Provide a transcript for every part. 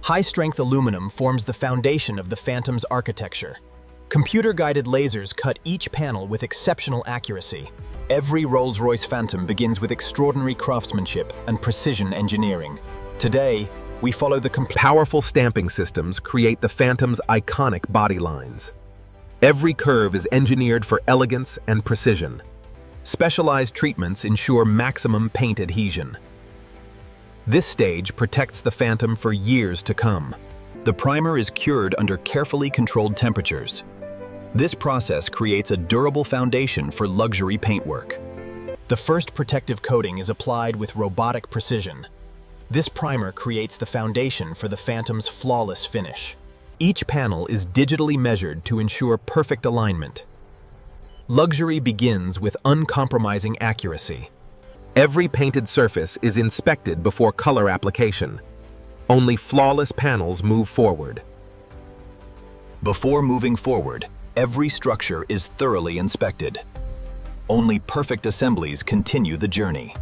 High-strength aluminum forms the foundation of the Phantom's architecture. Computer-guided lasers cut each panel with exceptional accuracy. Every Rolls-Royce Phantom begins with extraordinary craftsmanship and precision engineering. Today, we follow the Powerful stamping systems create the Phantom's iconic body lines. Every curve is engineered for elegance and precision. Specialized treatments ensure maximum paint adhesion. This stage protects the Phantom for years to come. The primer is cured under carefully controlled temperatures. This process creates a durable foundation for luxury paintwork. The first protective coating is applied with robotic precision. This primer creates the foundation for the Phantom's flawless finish. Each panel is digitally measured to ensure perfect alignment. Luxury begins with uncompromising accuracy. Every painted surface is inspected before color application. Only flawless panels move forward. Before moving forward, every structure is thoroughly inspected. Only perfect assemblies continue the journey.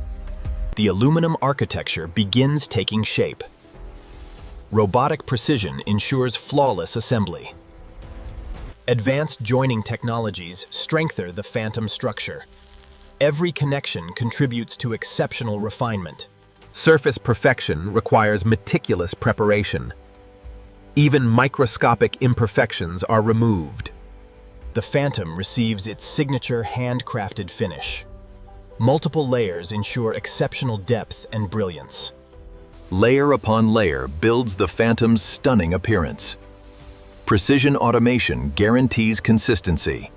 The aluminum architecture begins taking shape. Robotic precision ensures flawless assembly. Advanced joining technologies strengthen the Phantom structure. Every connection contributes to exceptional refinement. Surface perfection requires meticulous preparation. Even microscopic imperfections are removed. The Phantom receives its signature handcrafted finish. Multiple layers ensure exceptional depth and brilliance. Layer upon layer builds the Phantom's stunning appearance. Precision automation guarantees consistency.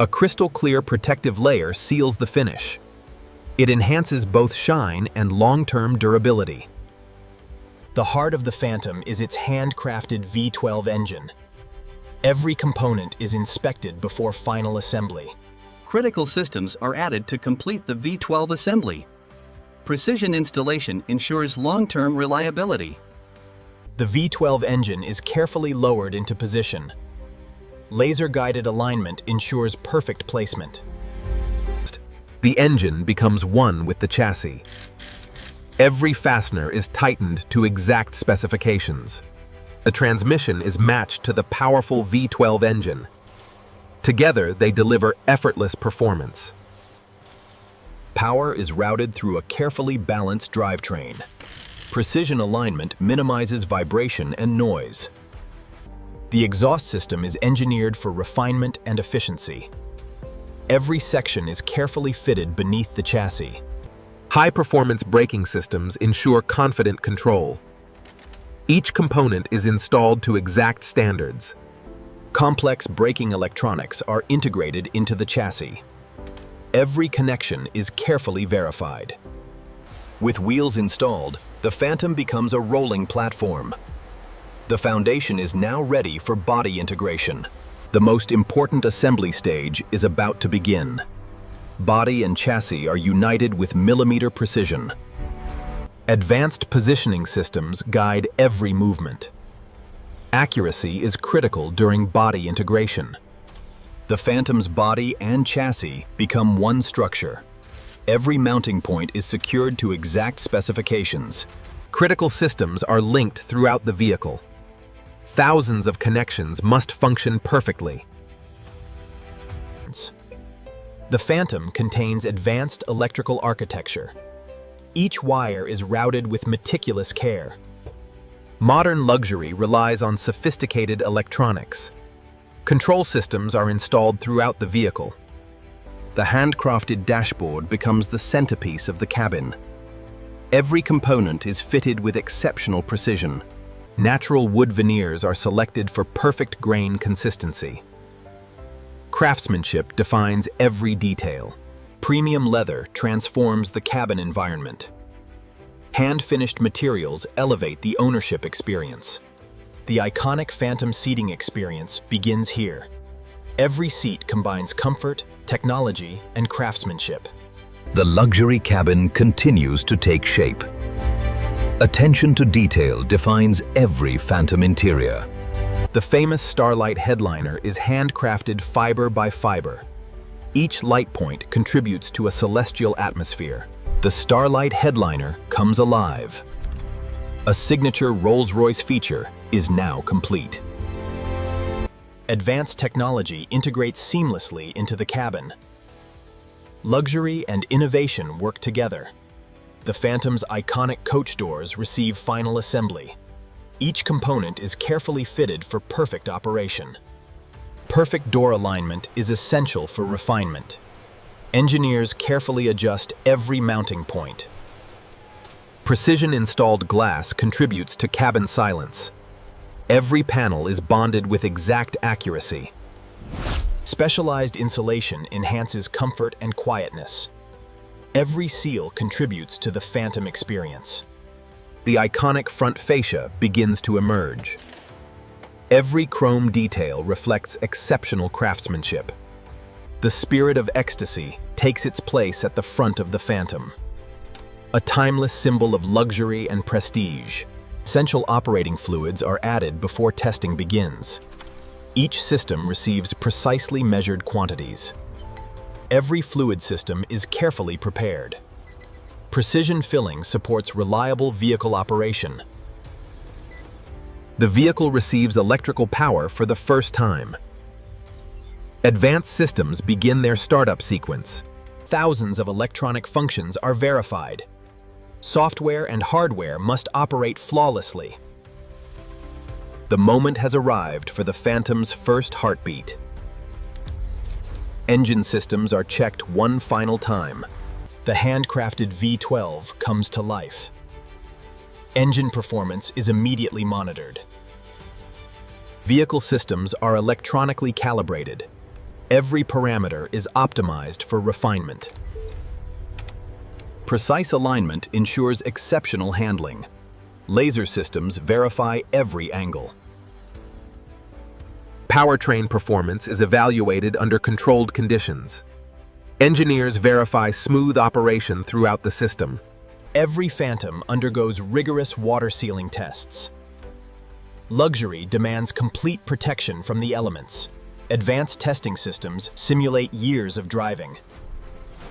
A crystal-clear protective layer seals the finish. It enhances both shine and long-term durability. The heart of the Phantom is its handcrafted V12 engine. Every component is inspected before final assembly. Critical systems are added to complete the V12 assembly. Precision installation ensures long-term reliability. The V12 engine is carefully lowered into position. Laser-guided alignment ensures perfect placement. The engine becomes one with the chassis. Every fastener is tightened to exact specifications. The transmission is matched to the powerful V12 engine. Together, they deliver effortless performance. Power is routed through a carefully balanced drivetrain. Precision alignment minimizes vibration and noise. The exhaust system is engineered for refinement and efficiency. Every section is carefully fitted beneath the chassis. High-performance braking systems ensure confident control. Each component is installed to exact standards. Complex braking electronics are integrated into the chassis. Every connection is carefully verified. With wheels installed, the Phantom becomes a rolling platform. The foundation is now ready for body integration. The most important assembly stage is about to begin. Body and chassis are united with millimeter precision. Advanced positioning systems guide every movement. Accuracy is critical during body integration. The Phantom's body and chassis become one structure. Every mounting point is secured to exact specifications. Critical systems are linked throughout the vehicle. Thousands of connections must function perfectly. The Phantom contains advanced electrical architecture. Each wire is routed with meticulous care. Modern luxury relies on sophisticated electronics. Control systems are installed throughout the vehicle. The handcrafted dashboard becomes the centerpiece of the cabin. Every component is fitted with exceptional precision. Natural wood veneers are selected for perfect grain consistency. Craftsmanship defines every detail. Premium leather transforms the cabin environment. Hand-finished materials elevate the ownership experience. The iconic Phantom seating experience begins here. Every seat combines comfort, technology, and craftsmanship. The luxury cabin continues to take shape. Attention to detail defines every Phantom interior. The famous Starlight headliner is handcrafted fiber by fiber. Each light point contributes to a celestial atmosphere. The Starlight headliner comes alive. A signature Rolls-Royce feature is now complete. Advanced technology integrates seamlessly into the cabin. Luxury and innovation work together. The Phantom's iconic coach doors receive final assembly. Each component is carefully fitted for perfect operation. Perfect door alignment is essential for refinement. Engineers carefully adjust every mounting point. Precision-installed glass contributes to cabin silence. Every panel is bonded with exact accuracy. Specialized insulation enhances comfort and quietness. Every seal contributes to the Phantom experience. The iconic front fascia begins to emerge. Every chrome detail reflects exceptional craftsmanship. The spirit of ecstasy takes its place at the front of the Phantom. A timeless symbol of luxury and prestige. Essential operating fluids are added before testing begins. Each system receives precisely measured quantities. Every fluid system is carefully prepared. Precision filling supports reliable vehicle operation. The vehicle receives electrical power for the first time. Advanced systems begin their startup sequence. Thousands of electronic functions are verified. Software and hardware must operate flawlessly. The moment has arrived for the Phantom's first heartbeat. Engine systems are checked one final time. The handcrafted V12 comes to life. Engine performance is immediately monitored. Vehicle systems are electronically calibrated. Every parameter is optimized for refinement. Precise alignment ensures exceptional handling. Laser systems verify every angle. Powertrain performance is evaluated under controlled conditions. Engineers verify smooth operation throughout the system. Every Phantom undergoes rigorous water sealing tests. Luxury demands complete protection from the elements. Advanced testing systems simulate years of driving.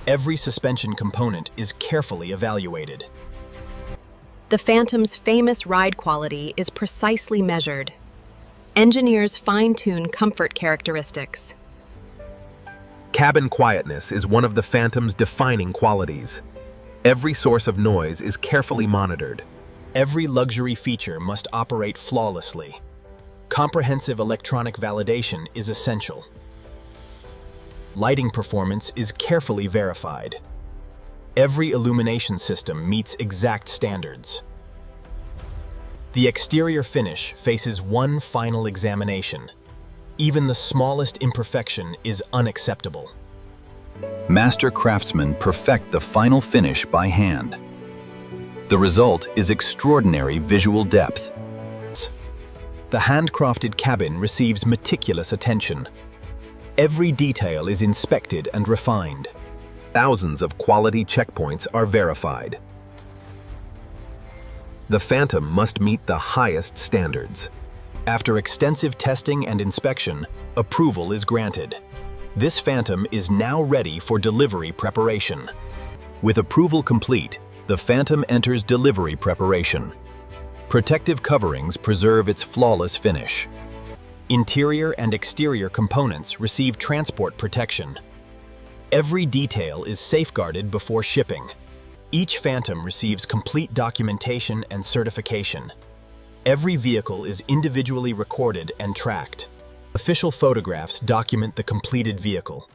Every suspension component is carefully evaluated. The Phantom's famous ride quality is precisely measured. Engineers fine-tune comfort characteristics. Cabin quietness is one of the Phantom's defining qualities. Every source of noise is carefully monitored. Every luxury feature must operate flawlessly. Comprehensive electronic validation is essential. Lighting performance is carefully verified. Every illumination system meets exact standards. The exterior finish faces one final examination. Even the smallest imperfection is unacceptable. Master craftsmen perfect the final finish by hand. The result is extraordinary visual depth. The handcrafted cabin receives meticulous attention. Every detail is inspected and refined. Thousands of quality checkpoints are verified. The Phantom must meet the highest standards. After extensive testing and inspection, approval is granted. This Phantom is now ready for delivery preparation. With approval complete, the Phantom enters delivery preparation. Protective coverings preserve its flawless finish. Interior and exterior components receive transport protection. Every detail is safeguarded before shipping. Each Phantom receives complete documentation and certification. Every vehicle is individually recorded and tracked. Official photographs document the completed vehicle.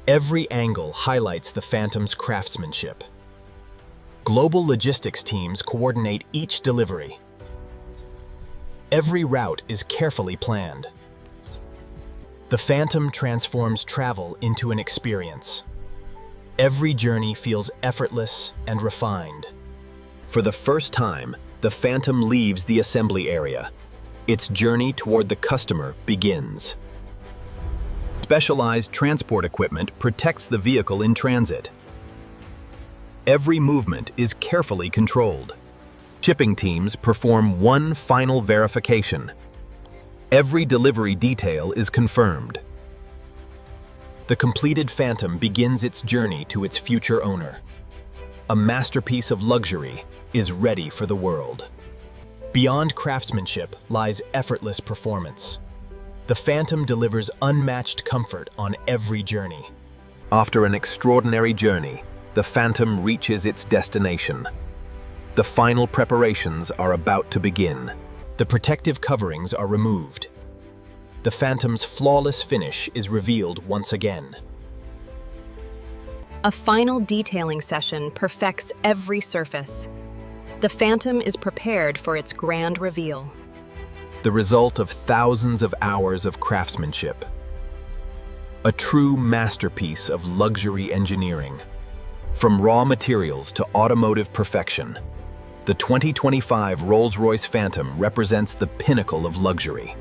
Every angle highlights the Phantom's craftsmanship. Global logistics teams coordinate each delivery. Every route is carefully planned. The Phantom transforms travel into an experience. Every journey feels effortless and refined. For the first time, the Phantom leaves the assembly area. Its journey toward the customer begins. Specialized transport equipment protects the vehicle in transit. Every movement is carefully controlled. Shipping teams perform one final verification. Every delivery detail is confirmed. The completed Phantom begins its journey to its future owner. A masterpiece of luxury, is ready for the world. Beyond craftsmanship lies effortless performance. The Phantom delivers unmatched comfort on every journey. After an extraordinary journey, the Phantom reaches its destination. The final preparations are about to begin. The protective coverings are removed. The Phantom's flawless finish is revealed once again. A final detailing session perfects every surface. The Phantom is prepared for its grand reveal. The result of thousands of hours of craftsmanship. A true masterpiece of luxury engineering. From raw materials to automotive perfection, the 2025 Rolls-Royce Phantom represents the pinnacle of luxury.